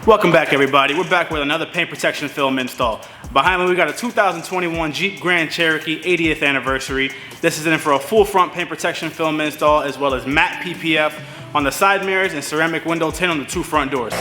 Welcome back, everybody. We're back with another paint protection film install. Behind me we got a 2021 Jeep Grand Cherokee 80th anniversary. This is in for a full front paint protection film install as well as matte PPF on the side mirrors and ceramic window tint on the two front doors.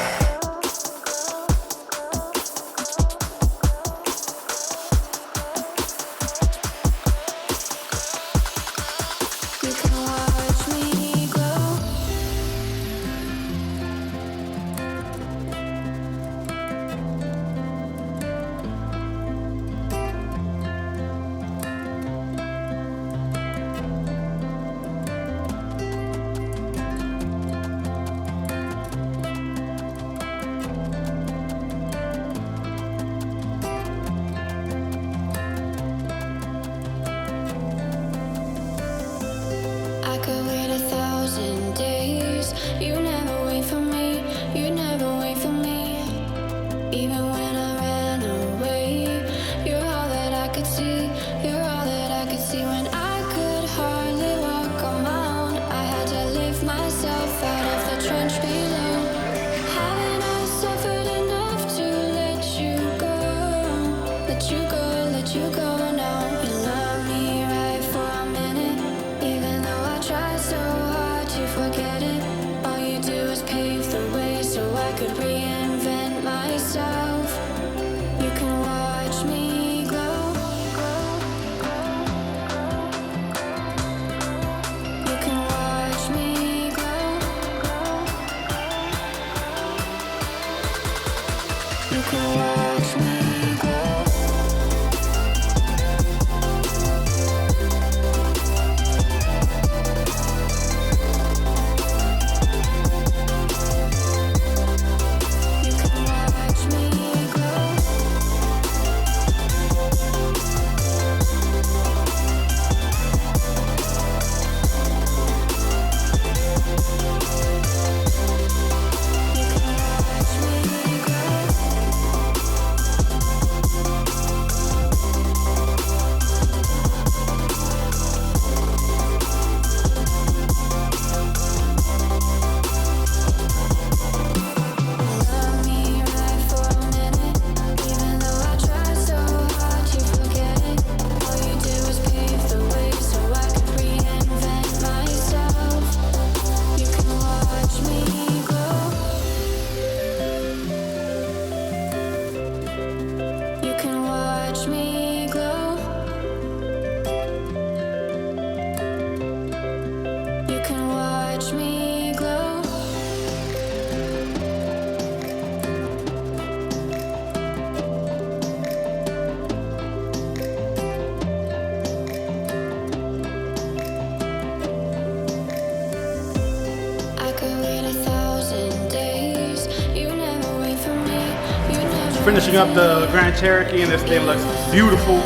Finishing up the Grand Cherokee, and this thing looks beautiful.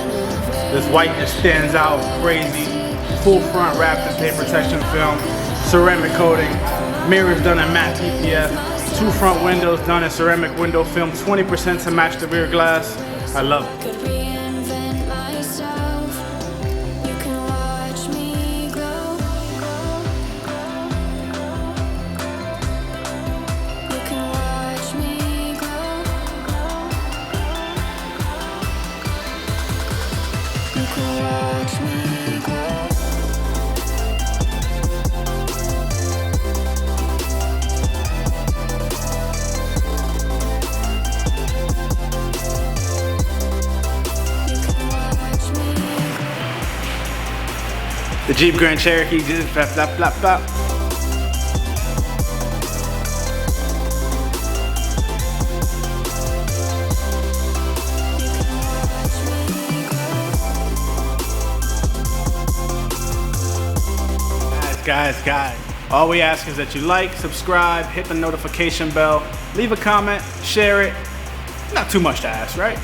This white just stands out crazy. Full front wrapped in paint protection film, ceramic coating, mirrors done in matte PPF, two front windows done in ceramic window film, 20% to match the rear glass. I love it. The Jeep Grand Cherokee just flap, flap, flap, flap. Guys, all we ask is that you like, subscribe, hit the notification bell, leave a comment, share it. Not too much to ask, right?